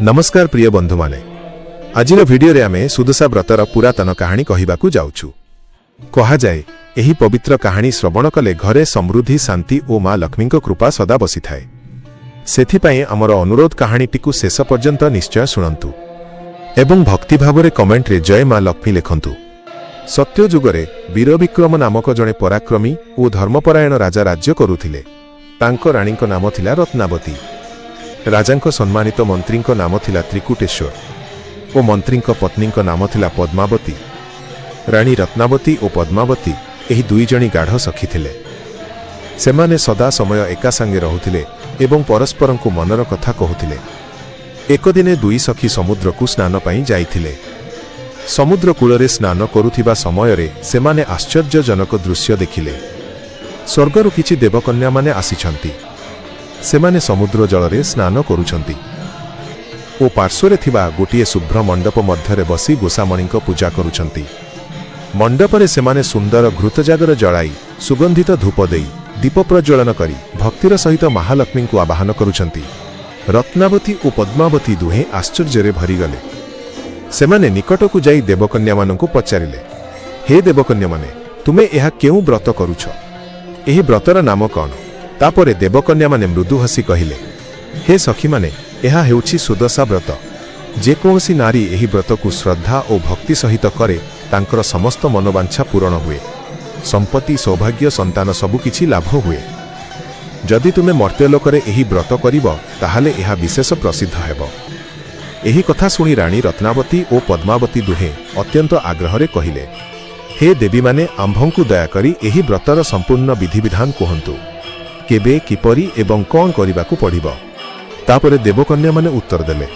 नमस्कार प्रिय बंधु माने आज वीडियो रे आमे सुदशा व्रतर पुरातन कहानी कहिबाकू जाउछु। कहा जाए एही पवित्र कहानी श्रवण कले घरे समृद्धि शांति और मां लक्ष्मी कृपा सदा बसी थाए। सेथिपाई आमर अनुरोध कहानीटिकू शेष पर्यंत निश्चय शुणंतु एवं भक्ति भाव कमेंट रे जय मां लक्ष्मी लिखंतु। सत्य जुगरे वीर विक्रम नामक जड़े पराक्रमी और धर्मपरायण राजा राज्य करुथिले। तांको राणीको नाम थिला रत्नावती। राजांको सम्मानित मंत्रींको नाम थिला त्रिकुटेश्वर और मंत्रींको पत्नींको नाम थिला पद्मावती। राणी रत्नावती और पद्मावती एही दुई जणी गाढ़ सखी थिले। सेमाने सदा समय एका संगे रहुथिले एवं परस्परंकु मनर कथा कहुथिले। एक दिने दुई सखी समुद्रकु स्नान पई जाइथिले। समुद्र कूलरे स्नान करुथिबा समयरे सेमाने आश्चर्यजनक दृश्य देखिले। स्वर्गरु किछि देवकन्या माने आसिछंती। सेमाने समुद्र जलरे स्नान करुछंती ओ पार्श्वरे थिबा गोटिए शुभ्र मंडप मध्यरे बसी गोसामणींको पूजा करुछंती। मंडपरे सेमाने सुंदर घृतजागर जलाई सुगंधित धूप देई दीप प्रज्वलन करी भक्तिर सहित महालक्ष्मी को आवाहन करुछंती। रत्नावती और पद्मावती दुहे आश्चर्यरे भरीगले। सेमाने निकटकू जाई देवकन्या मानंकु पचारिले, हे देवकन्या माने तुमे एहा केउ व्रत करुछ? एही व्रतर नाम कौन? तापरे देवकन्या माने मृदु हसी कहिले, हे सखी माने एहा हेउछि सुदशा व्रत। जे कोनसी नारी एही व्रत को श्रद्धा और भक्ति सहित करे तांकर समस्त मनोवांछा पूर्ण हुए। संपत्ति सौभाग्य संतान सबुकिछि लाभ हुए। जदि तुमे मर्त्यलोकरे एही व्रत करिब ताहाले एहा विशेष प्रसिद्ध हेब। एही कथा सुनी राणी रत्नावती और पद्मावती दुहे अत्यंत आग्रहरे कहिले, हे देवी माने आंभंकु दयाकरी एही व्रतर संपूर्ण विधि विधान कहंतु। केबे किपरि एवं कौन करिबाकू पड़िब? तापरे देवकन्या माने उत्तर देले,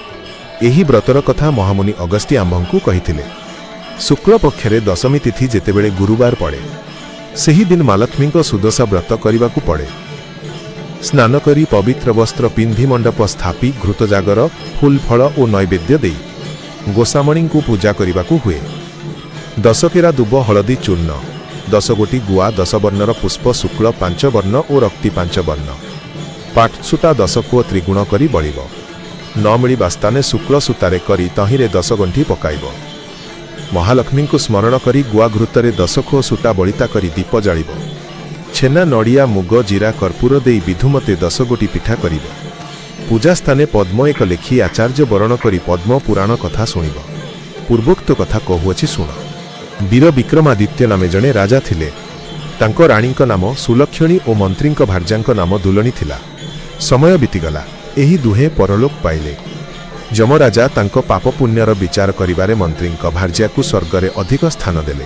एही व्रतर कथा महामुनि अगस्त्य आंभंकु कहिथिले। शुक्ल पक्षरे दशमी तिथि जेतेबेले गुरुवार पड़े सेही दिन मालक्ष्मी सुदशा व्रत करिबाकू पड़े। स्नान करी पवित्र वस्त्र पिंधि मंडप स्थापी घृतजागर फूल फल और नैवेद्य दे गोसामणी को पूजा करिबाकू हुए। 10 केरा दुब हलदी चूर्ण, 10 गोटी गुआ, 10 वर्णर पुष्प शुक्ल 5 वर्ण और रक्ति 5 वर्ण, पाटसूता 10 को त्रिगुण करी बलिब। न मिलिबा स्थाने शुक्ल सूतारे करी तहिरे 10 गंठी पकाइब। महालक्ष्मी को स्मरण करी गुआ घृतरे 10 खो सूता बलिता करी दीप जालिब। छेना नड़िया मुग जीरा कर्पूर देई विधुमते 10 गोटी पिठा करिब। पूजा स्थाने पद्म एक लेखी आचार्य वरण करी पद्म पुराण कथा शुणिब। पूर्वोक्त कथा कहुअछि शुण। वीर विक्रमादित्य नामे जणे राजा थिले। तांको राणींको नाम सुलक्षणी और मंत्रींको भार्जांको नाम दुलनी थिला। समय बीतीगला, एही दुहे परलोक पाइले। यमराजा तांको पाप पुण्यर विचार करिबारे मंत्रींको भार्जाकू स्वर्गरे अधिक स्थान देले।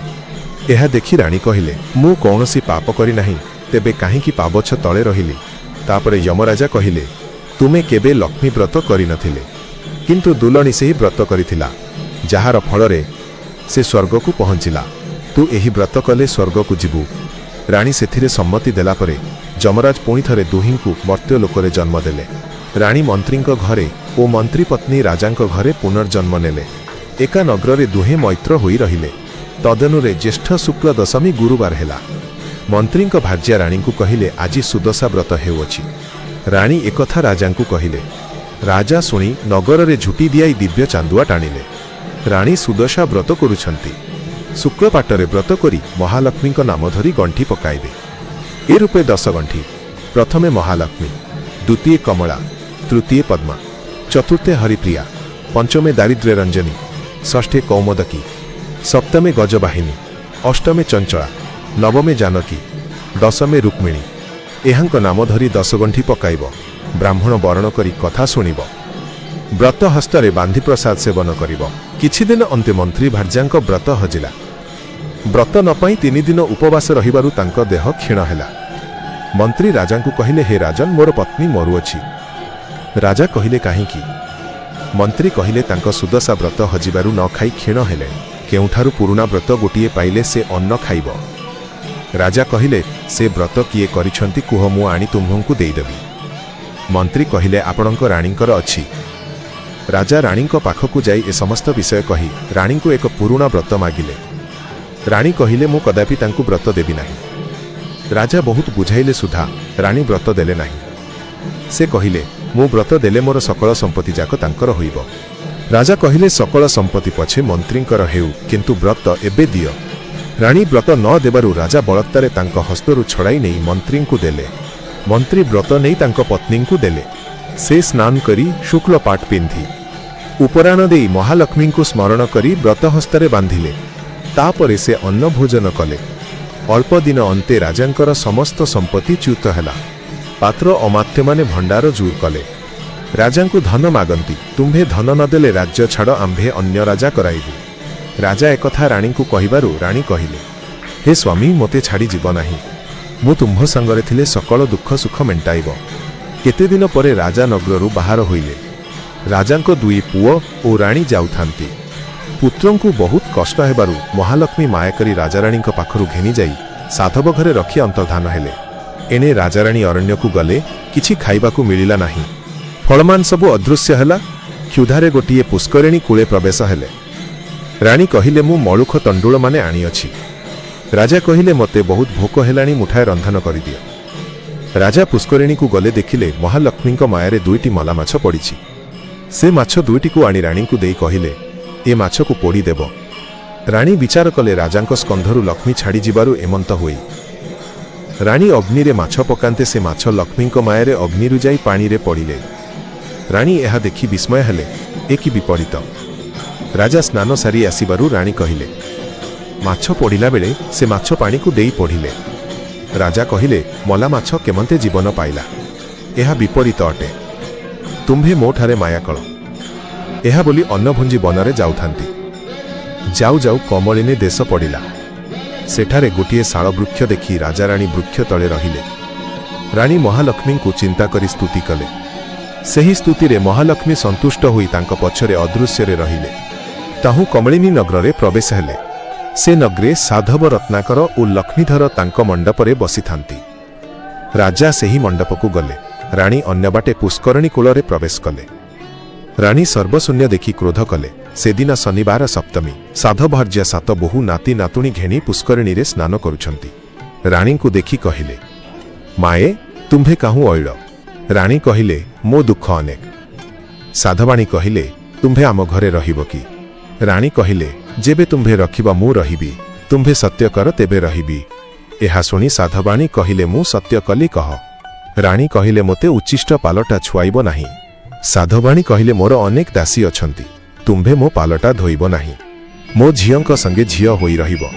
एहा देखि राणी कहिले, मु कौनसी पाप करी नाही, तेबे काहींकी पाबछ तळे रहिली। तापरे यमराजा कहिले, तुमे केबे लक्ष्मी व्रत करि नथिले, किंतु दुलनी सेही व्रत करिथिला, जाहार फलरे से स्वर्ग को पहुंचिला। तू एही व्रत कले स्वर्ग को जीवु। राणी सेथिरे सम्मति देला परे यमराज पुणी थरे दुहिंकु मर्त्यलोकरे जन्म देले। राणी मंत्रींको घरे और मंत्री पत्नी राजांको घरे पुनर्जन्म नेले। एका नगरे दुहे मैत्र होई रहिले। तदनुरे ज्येष्ठ शुक्ल दशमी गुरुवार हेला। मंत्रींको भार्या राणींकु कहिले, आजि सुदशा व्रत हेउछि। राणी एकथा राजांकु कहिले। राजा सुनी नगररे झुटी दियाई दिव्य चांदुआ टाणिले। राणी सुदशा व्रत करुछंती। शुक्ल पाटरे व्रत करी महालक्ष्मी नाम धरी गंठी पकाइबे। ए रूपे 10 गंठी। प्रथमे महालक्ष्मी, द्वितीय कमला, तृतीय पद्मा, चतुर्थे हरिप्रिया, पंचमे दारिद्र्य रंजनी, षष्ठे कौमोदकी, सप्तमे गजवाहिनी, अष्टमे चंचला, नवमे जानकी, दशमे रुक्मिणी। एहांक नाम धरी 10 गंठी पकाइब। ब्राह्मण वर्ण करी कथा शुणिब। व्रत हस्तरे बांधी प्रसाद सेवन करिब। किछि दिन अंते मंत्री भार्जांक व्रत हजिला। व्रत न पाई 3 दिन उपवास रहिबारु तांको देह क्षीण हेला। मंत्री राजांकु कहिले, हे राजन, मोर पत्नी मरुअछि। राजा कहिले, काहींकी? मंत्री कहिले, तांको सुदशा व्रत हजिबारु न खाई क्षीण हेले। केउठारु पुरुणा व्रत गोटिए पाइले से अन्न खाइब। राजा कहिले, से व्रत किए करिछंती कुह, मु आनी तुम्भंकु देइदेबी। मंत्री कहिले, आपणक राणींकर अछि। राजा राणींको पाखकु जाई ए समस्त विषय कही राणींकु एक पुरुणा व्रत मागिले। राणी कहिले, मु कदापि तांकु व्रत देबी नाही। राजा बहुत बुझाइले सुधा राणी व्रत देले नाही। से कहिले, मु व्रत देले मोर सकल संपत्ति जाक तांकर होइब। राजा कहिले सकल संपत्ति पछे मंत्रींकर हेउ किंतु व्रत एबे दियो। रानी व्रत न देबारु राजा बलत्तारे तांक हस्तरु छड़ाई नहीं मंत्री को देले। मंत्री व्रत नहीं तांक पत्नी को देले। से स्नान करी शुक्ल पाट पिंधि उपराण देई महालक्ष्मी को स्मरण करी व्रत हस्तरे बांधिले। तापरे से अन्न भोजन कले। अल्प दिन अंते राजांकर समस्त संपत्ति च्युत हैला। पात्र अमात्य माने भंडार जूर कले। राजा को धन मागंती, तुम्भे धन नदेले राज्य छाड़ आंभे अन्य राजा कराइबु। राजा एकथा रानी को कहिबारु रानी कहिले, हे स्वामी मोते छाड़ी जीव नाही। मु तुम्भ संगरे थिले सकल दुख सुख मेंटाइब। केते दिन परे राजा नगरु बाहर होइले। राजांको दुई पुओ और रानी जाउथांती। पुत्रं को बहुत कष्ट हेबारु महालक्ष्मी मायाकरी राजाराणी पाखरु घेनी जाई साधव घरे रखी अंतर्धान हेले। एने राजाराणी अरण्य को गले, किछि खाइबाकू मिलिला नाही। फलमान सबु अदृश्य हैला। क्षुधारे गोटिए पुष्करिणी कूले प्रवेश हेले। रानी कहिले, मु मळुख तंडुळ माने आनी अछि। राजा कहिले, मते बहुत भोक हेलाणी, मुठाए रंधन करिदियो। राजा पुष्करिणी को गले, देखिले महालक्ष्मी मायारे दुईटी मला माछ पड़िछि। से माछ दुईटी को आनी रानी को देई कहिले, ए माछ को पोड़ी देव। रानी विचार कले, राजांक स्कंधरु लक्ष्मी छाड़ी जिबारु एमंत होई। रानी अग्नि रे माछ पकांते से माछ लक्ष्मी मायारे अग्निरु जाई पानी रे पड़िले। रानी यह देखि विस्मय हेले, एकी विपरीत। राजा स्नान सारी आसिबारु रानी कहिले, माछ पड़िला बेले से माछ पानी को देई पड़िले। राजा कहिले, मला माछ केमंते जीवन पाइला? यह विपरीत अटे। तुम्भे मोठारे मायाकळ। यह बोली अन्नभुंजी बनरे जाउथांती। जाउ जाउ कमलिनी देश पड़िला। सेठारे गोटिए शाल वृक्ष देखि राजा रानी वृक्ष तले रहिले। रानी महालक्ष्मी को चिंता करी स्तुति कले। सही स्तुति रे महालक्ष्मी संतुष्ट होई तांक पछरे अदृश्य रे रहिले। ताहु कमलिनी नगर रे प्रवेश हेले। से नगरे साधव रत्नाकर और लक्ष्मीधर तांक मंडपरे बसिथांती। राजा सेही मंडप को गले। रानी अन्य बाटे पुष्करिणी कूलरे प्रवेश कले। रानी सर्वशून्य देखि क्रोध कले। से दिन शनिवार सप्तमी। साधव भार्या सात बहु नाती नातुणी घेणी पुष्करिणी रे स्नान करुछंती। रानी को देखि कहिले, माए तुम्भे काहू अइल? रानी कहिले, मो दुख अनेक। साधवाणी कहिले, तुम्भे आम घरे रहिबो कि? रानी कहिले, जेबे तुम्भे रखिबा मु रहिबी। तुम्भे सत्य कर तेबे रहिबी। एहा सुनी साधवाणी कहिले, मु सत्य कली कह। रानी कहिले, मोते उच्चिष्ट पालटा छुआइबो नाही। साधवाणी कहिले, मोर अनेक दासी अछंती। तुम्भे मो पालटा धोइबो नाही। मो झियंक संगे झिय होई रहिबो।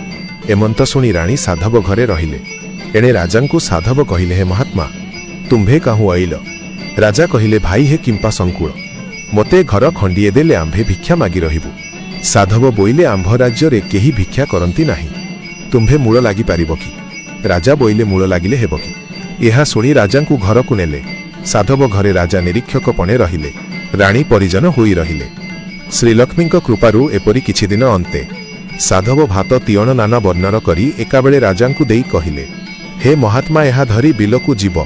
एमंत सुनी रानी साधव घरे रहिले। एणे राजांकु साधव कहिले, हे महात्मा तुम्भे काहू आइल? राजा कहिले, भाई हे किंपा संकुल। मोते घर खंडिए देले आंभे भिक्षा मागी रहिबु। साधव बोइले, आंभ राज्य रे केही भिक्षा करंती नाही। तुम्भे मूल लागी पारिबो कि? राजा बोइले, मूल लागिले हेबो कि? एहा सुनी राजांकु घर को नेले। साधव घरे राजा निरीक्षक पणे रहिले। रानी परिजन होई रहिले। श्रीलक्ष्मी कृपारु एपरी किछि दिन अंते साधव भात तियण नाना वर्णन करी एकाबेले राजांकु देई कहिले, हे महात्मा एहा धरी बिलकु जीव।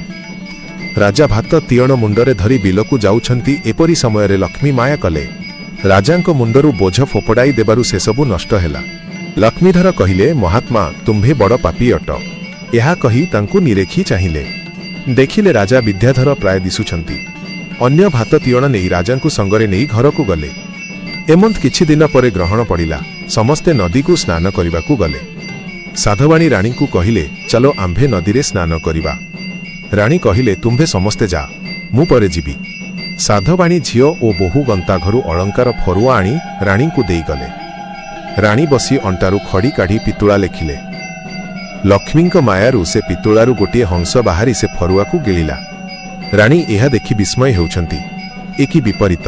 राजा भात तियण मुंडरे धरी बिलकु जाउछंती। एपरी समयरे लक्ष्मी माया कले। राजांक मुंडरु बोझ फोपड़ाई देबारु से सबु नष्ट हेला। लक्ष्मीधर कहिले, महात्मा तुम्भे बड़ पापी अट। एहा कही तांकु निरेखी चाहिले। देखिले राजा विद्याधर प्राय दिसुछंती। अन्य भात तियण नेई राजांकु संगरे नेई घरकु गले। एमंत किछि दिन परे ग्रहण पड़िला। समस्ते नदी को स्नान करिबाकु गले। साधवाणी रानी को कहिले, चलो आंभे नदी रे स्नान करिबा। रानी कहिले, तुम्भे समस्ते जा, मु परे जीवी। साधवाणी झियो ओ बहु गंता घरु अलंकार फरुआ आनी रानी को देई गले। रानी बसी अंटारु खड़ी काढ़ी पितुळा लेखिले। लक्ष्मी मायारु से पितुळारु गोटिए हंस बाहरी से फरुआ को गिलिला। रानी एहा देखि विस्मय हेउछंती। एकी विपरीत।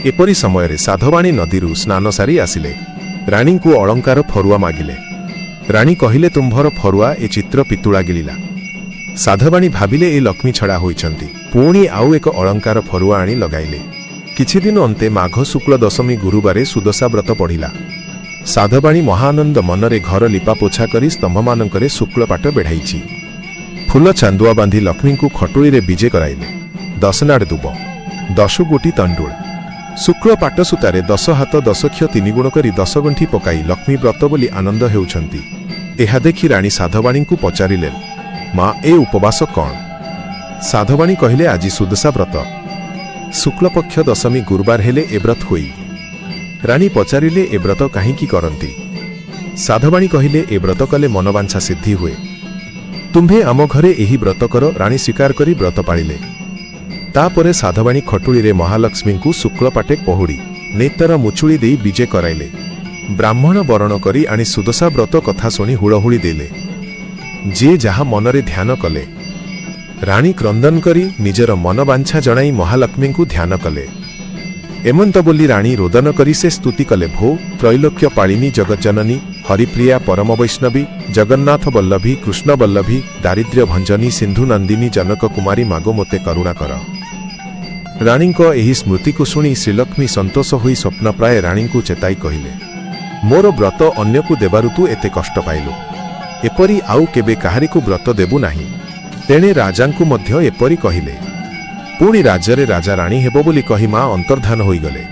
एपरी समय साधवाणी नदीरु स्नान सारी आसिले। रानी को अलंकार फरुआ मागिले। रानी कहिले, तुम्भर फरुआ ए चित्र पितुळा गिलिला। साधवाणी भाविले, ए लक्ष्मी छड़ा होइछंती। पुणी आउ एक अलंकार फरुआ आनी लगाइले। किछि दिन अंते माघ शुक्ल दशमी गुरुवारे सुदशा व्रत पढ़िला। साधवाणी महानंद मनरे घर लिपा पोछा करी स्तंभमानंकरे शुक्ल पाट बेढ़ाइछि। फूल चांदुआ बांधी लक्ष्मी को खटुली रे विजे कराइले। 10 नाड़ दुब, 10 गोटी तंडुळ, शुक्ल पाट सूतारे 10 हाथ 10 क्ष 3 गुण करी 10 गंठी पकाई लक्ष्मी व्रत बोली आनंद हेउछंती। एहा देखि रानी साधवाणी को पचारिले, मां ए उपवास कौन? साधवाणी कहिले, आज सुदशा व्रत। शुक्लपक्ष दशमी गुरुवार हेले ए व्रत होई। राणी पचारिले ए व्रत काहींकी करंती। साधवाणी कहिले ए व्रत कले मनवांछा सिद्धि हुए। तुम्भे आम घरे एही व्रत कर राणी स्वीकार करी व्रत पाळिले। तापरे साधवाणी खटुली रे महालक्ष्मी को शुक्लपाटे पहुड़ी नेतर मुचुली देई विजे कराइले। ब्राह्मण बरण करी आनी सुदशा व्रत कथा शुणी हुड़हुड़ी देले। जे जहा मनरे ध्यान कले। राणी क्रंदन करी निजर मनवांछा जणाई महालक्ष्मी को ध्यान कले। एमंत बोली राणी रोदन करी से स्तुति कले। भो त्रैलोक्य पालिनी जगज्जननी हरिप्रिया परम वैष्णवी जगन्नाथ वल्लभी कृष्ण वल्लभी दारिद्र्य भंजनी सिंधु नंदिनी जनक कुमारी मागो मोते करुणा कर। राणी को एही स्मृति को शुणी श्रीलक्ष्मी संतोष हुई स्वप्नप्राय राणी को चेताई कहिले, मोर व्रत अन्य को देबारु तू एते कष्ट पाइलु। एपरी आउ केबे काहारी को व्रत देबु नाही। तेणे राजा को मध्य एपरी कहिले। पुणी राज्य राजा राणी हेबो बोली कही मां अंतर्धान होई गले।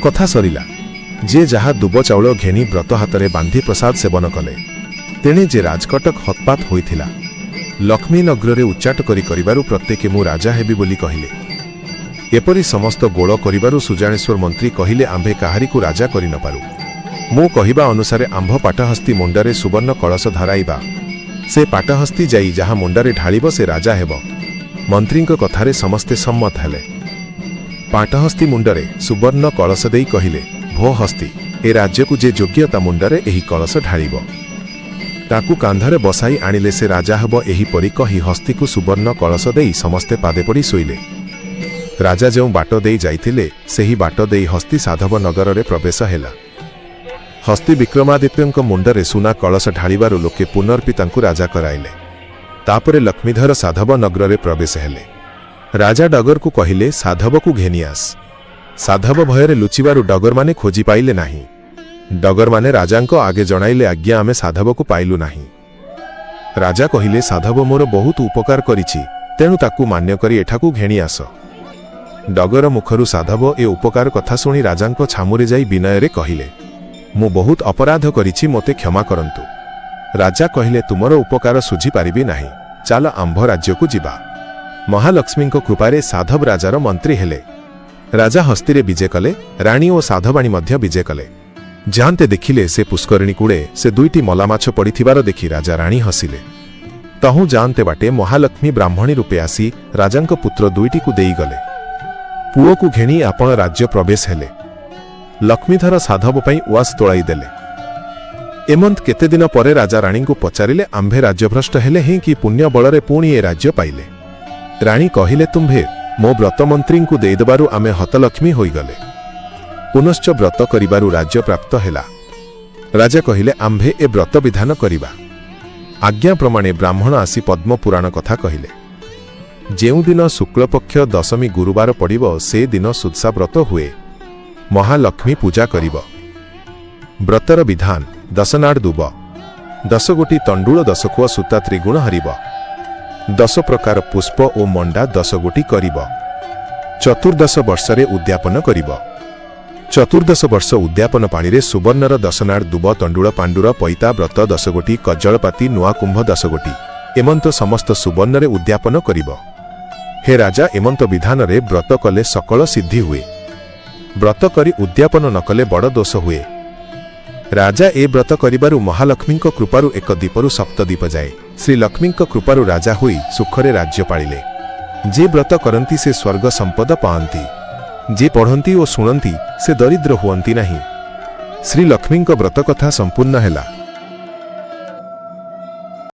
कथा सरिला। जे जहा दुब चाउल घेनी व्रत हातरे बांधी प्रसाद सेवन कले। तेणे जे राजकटक हतपात होइथिला। लक्ष्मी नगरे उच्चाट करी करिबारु प्रत्येके मु राजा हेबी बोली कहिले। एपरी समस्त गोल करिबारु सुजानेश्वर मंत्री कहिले आंभे काहारी को राजा करि न पारु। मु कहिबा अनुसारे आंभ पाटहस्ती मुंडरे सुवर्ण कलश धराइबा। से पाटहस्ती जाई जहा मुंडरे ढालिब से राजा हेब। मंत्रीଙ୍କ कथारे समस्ते सम्मत हेले। पाटहस्ती मुंडरे सुवर्ण कलश देई कहिले, भो हस्ती ए राज्य को जे योग्यता मुंडरे एही कलश ढालिब। ताकू कांधरे बसाई आनिले से राजा हेब। एही परी कही हस्ती को सुवर्ण कलश देई समस्ते पादे पड़ी शोइले। राजा जो बाट देई जाइथिले सेही बाट देई हस्ती साधव नगर रे प्रवेश हेला। हस्ती विक्रमादित्यଙ୍କ मुंडरे सुना कलश ढालिबारु लोके पुनर्पि तांकु राजा कराइले। तापरे लक्ष्मीधर साधव नगर रे प्रवेश हेले। राजा डगर को कहिले, साधव को घेनियास। साधव भୟରେ लुचिबारु डगर माने खोजी पाइले नाही। डगर माने राजांको आगे जणाइले, आज्ञा आमे साधव को पाइलु नाही। राजा कहिले, साधव मोर बहुत उपकार करिछि, तेणु ताकू मान्य करी एठाकू घेनियास। डगर मुखरु साधव ए उपकार कथा शुणी राजांको छामुरे जाई विनय रे कहिले, मु बहुत अपराध करिछि, मोते क्षमा करंतु। राजा कहिले, तुमर उपकार सुझी पारिबी नाही, चाल आंभ राज्य को जिबा। महालक्ष्मी को कृपारे साधव राजार मंत्री हेले। राजा हस्तीरे विजे कले। राणी और साधवाणी मध्य विजे कले। जानते देखिले से पुष्करिणी कूड़े से दुईटी मला माछ पड़िथिबार देखि राजा राणी हसिले। तहु जानते बाटे महालक्ष्मी ब्राह्मणी रूपे आसी राजांक पुत्र दुईटी को देई गले। पुओ को घेणी आपण राज्य प्रवेश हेले। लक्ष्मीधर साधव पई उआस तोड़ाई देले। एमंत केते दिन परे राजा राणी को पचारिले, आंभे राज्यभ्रष्ट हेले हैं कि पुण्य बलरे पुणी ए राज्य पाइले। राणी कहिले, तुम्भे मो व्रत मंत्री को देदेबारु आमे हतलक्ष्मी होई गले। पुनश्च व्रत करिबारु राज्य प्राप्त हेला। राजा कहिले, आंभे ए व्रत विधान करिबा। आज्ञा प्रमाणे ब्राह्मण आसी पद्म पुराण कथा कहिले। जेउ दिन शुक्लपक्ष दशमी गुरुवार पड़िब से दिन सुदशा व्रत हुए। महालक्ष्मी पूजा करिब। व्रतर विधान, दशनाड़ दुब, 10 गोटी तंडुल 10 खुआ सूता त्रिगुण हरिब। 10 प्रकार पुष्प और मंडा 10 गोटी करिब। चतुर्दश वर्षरे उद्यापन करिब। चतुर्दश वर्ष उद्यापन पानी रे सुवर्णर दशनाड़ दुब तंडुल पांडुर पैता व्रत 10 गोटी कज्जलपाती नुआ कुंभ 10 गोटी एमंत समस्त सुवर्णरे उद्यापन करिब। हे राजा, एमंत विधान रे व्रत कले सकल सिद्धि हुए। व्रत करी उद्यापन न कले बड़ दोष हुए। राजा ए व्रत करिबारु महालक्ष्मी कृपारु एक दीपरु सप्तदीप जाए। श्री लक्ष्मी कृपारु राजा हुई सुखरे राज्य पालिले। जे व्रत करंती से स्वर्ग संपद पाआंती। जे पढ़ंती और शुणंती से दरिद्र हुअंती नहीं। श्री लक्ष्मी व्रत कथा संपूर्ण हैला।